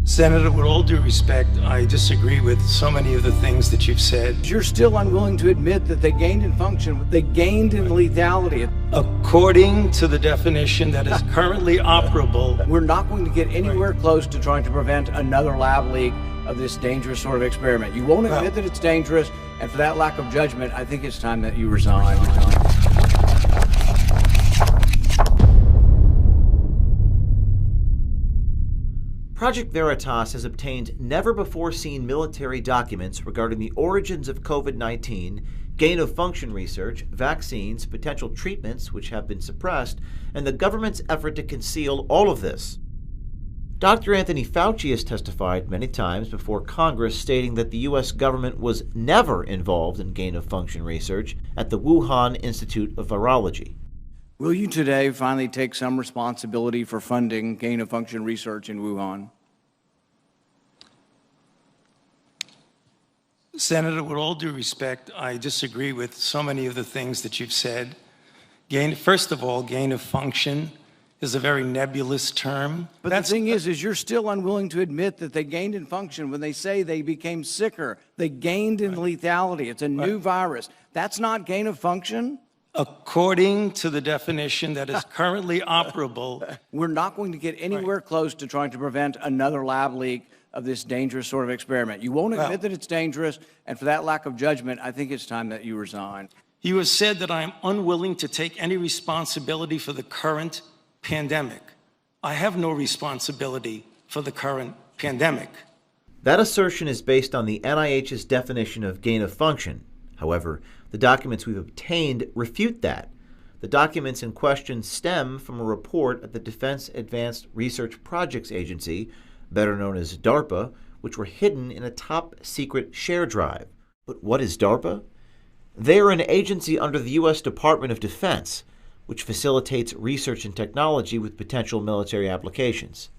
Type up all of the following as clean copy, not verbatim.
Senator, with all due respect, I disagree with so many of the things that you've said. You're still unwilling to admit that they gained in function, they gained in lethality. According to the definition that is currently operable, We're not going to get anywhere close to trying to prevent another lab leak of this dangerous sort of experiment. You won't admit that it's dangerous, and for that lack of judgment, I think it's time that you resign. Project Veritas has obtained never-before-seen military documents regarding the origins of COVID-19, gain-of-function research, vaccines, potential treatments which have been suppressed, and the government's effort to conceal all of this. Dr. Anthony Fauci has testified many times before Congress stating that the U.S. government was never involved in gain-of-function research at the Wuhan Institute of Virology. Will you today finally take some responsibility for funding gain-of-function research in Wuhan? Senator, with all due respect, I disagree with so many of the things that you've said. First of all, gain of function is a very nebulous term. But the thing is you're still unwilling to admit that they gained in function when they say they became sicker. They gained in lethality. It's a new virus. That's not gain of function? According to the definition that is currently operable. We're not going to get anywhere close to trying to prevent another lab leak of this dangerous sort of experiment. You won't admit that it's dangerous, and for that lack of judgment, I think it's time that you resign. You have said that I am unwilling to take any responsibility for the current pandemic. I have no responsibility for the current pandemic. That assertion is based on the NIH's definition of gain of function. However, the documents we've obtained refute that. The documents in question stem from a report at the Defense Advanced Research Projects Agency, better known as DARPA, which were hidden in a top-secret share drive. But what is DARPA? They are an agency under the U.S. Department of Defense, which facilitates research and technology with potential military applications.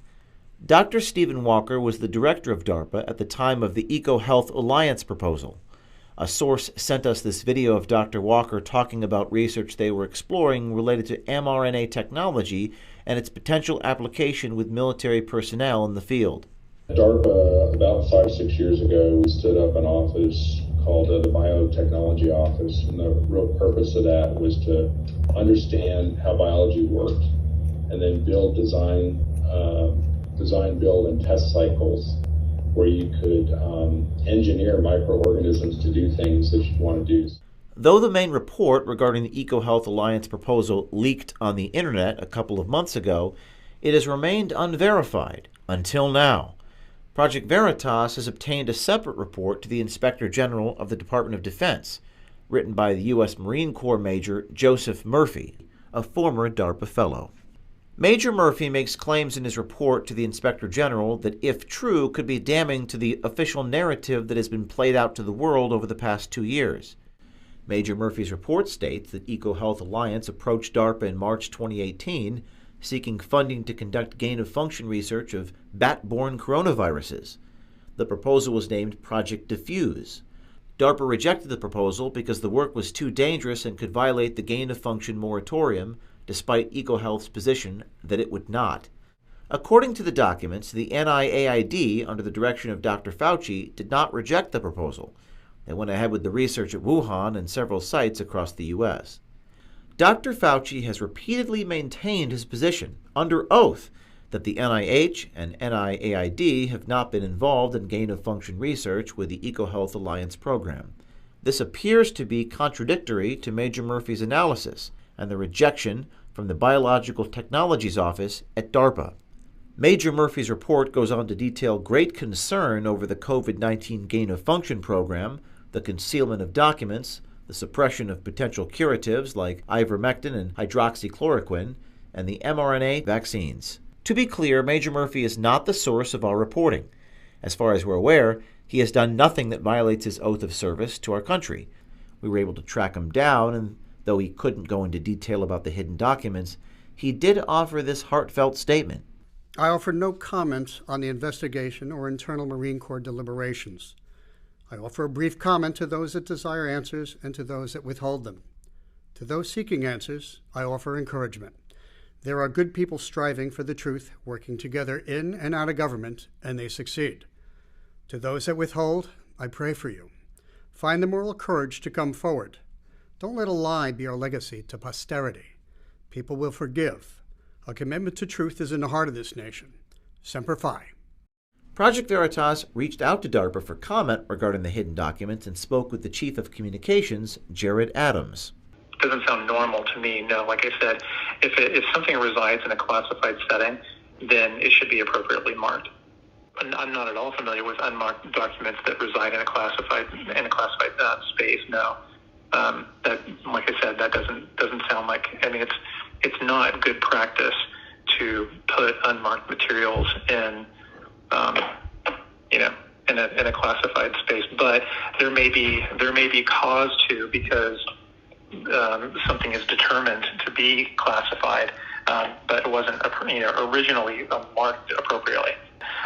Dr. Stephen Walker was the director of DARPA at the time of the EcoHealth Alliance proposal. A source sent us this video of Dr. Walker talking about research they were exploring related to mRNA technology and its potential application with military personnel in the field. DARPA, about 5 or 6 years ago, we stood up an office called the Biotechnology Office, and the real purpose of that was to understand how biology worked and then build, design, build, and test cycles where you could engineer microorganisms to do things that you want to do. Though the main report regarding the EcoHealth Alliance proposal leaked on the internet a couple of months ago, it has remained unverified until now. Project Veritas has obtained a separate report to the Inspector General of the Department of Defense, written by the U.S. Marine Corps Major Joseph Murphy, a former DARPA fellow. Major Murphy makes claims in his report to the Inspector General that, if true, could be damning to the official narrative that has been played out to the world over the past 2 years. Major Murphy's report states that EcoHealth Alliance approached DARPA in March 2018, seeking funding to conduct gain-of-function research of bat-borne coronaviruses. The proposal was named Project Diffuse. DARPA rejected the proposal because the work was too dangerous and could violate the gain-of-function moratorium, despite EcoHealth's position that it would not. According to the documents, the NIAID, under the direction of Dr. Fauci, did not reject the proposal. They went ahead with the research at Wuhan and several sites across the U.S. Dr. Fauci has repeatedly maintained his position, under oath, that the NIH and NIAID have not been involved in gain-of-function research with the EcoHealth Alliance program. This appears to be contradictory to Major Murphy's analysis and the rejection from the Biological Technologies Office at DARPA. Major Murphy's report goes on to detail great concern over the COVID-19 gain-of-function program, the concealment of documents, the suppression of potential curatives like ivermectin and hydroxychloroquine, and the mRNA vaccines. To be clear, Major Murphy is not the source of our reporting. As far as we're aware, he has done nothing that violates his oath of service to our country. We were able to track him down, and though he couldn't go into detail about the hidden documents, he did offer this heartfelt statement. I offer no comment on the investigation or internal Marine Corps deliberations. I offer a brief comment to those that desire answers and to those that withhold them. To those seeking answers, I offer encouragement. There are good people striving for the truth, working together in and out of government, and they succeed. To those that withhold, I pray for you. Find the moral courage to come forward. Don't let a lie be our legacy to posterity. People will forgive. A commitment to truth is in the heart of this nation. Semper Fi. Project Veritas reached out to DARPA for comment regarding the hidden documents and spoke with the Chief of Communications, Jared Adams. Doesn't sound normal to me. No, like I said, if something resides in a classified setting, then it should be appropriately marked. I'm not at all familiar with unmarked documents that reside in a classified space. No, that, like I said, that doesn't sound like. I mean, it's not good practice to put unmarked materials in, in a classified space. But there may be cause to, because something is determined to be classified, but it wasn't originally marked appropriately.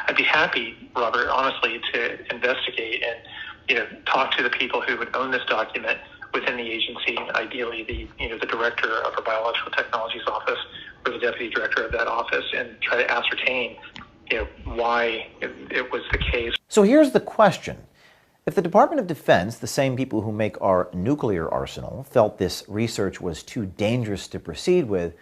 I'd be happy, Robert, honestly, to investigate and talk to the people who would own this document within the agency, ideally the director of our biological technologies office or the deputy director of that office, and try to ascertain why it was the case. So here's the question. If the Department of Defense, the same people who make our nuclear arsenal, felt this research was too dangerous to proceed with,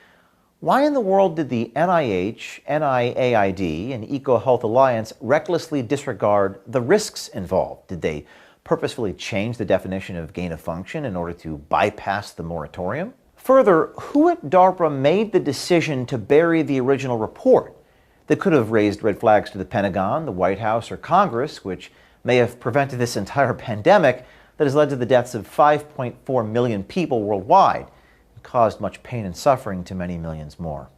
why in the world did the NIH, NIAID, and EcoHealth Alliance recklessly disregard the risks involved? Did they purposefully change the definition of gain of function in order to bypass the moratorium? Further, who at DARPA made the decision to bury the original report that could have raised red flags to the Pentagon, the White House, or Congress, which may have prevented this entire pandemic that has led to the deaths of 5.4 million people worldwide and caused much pain and suffering to many millions more?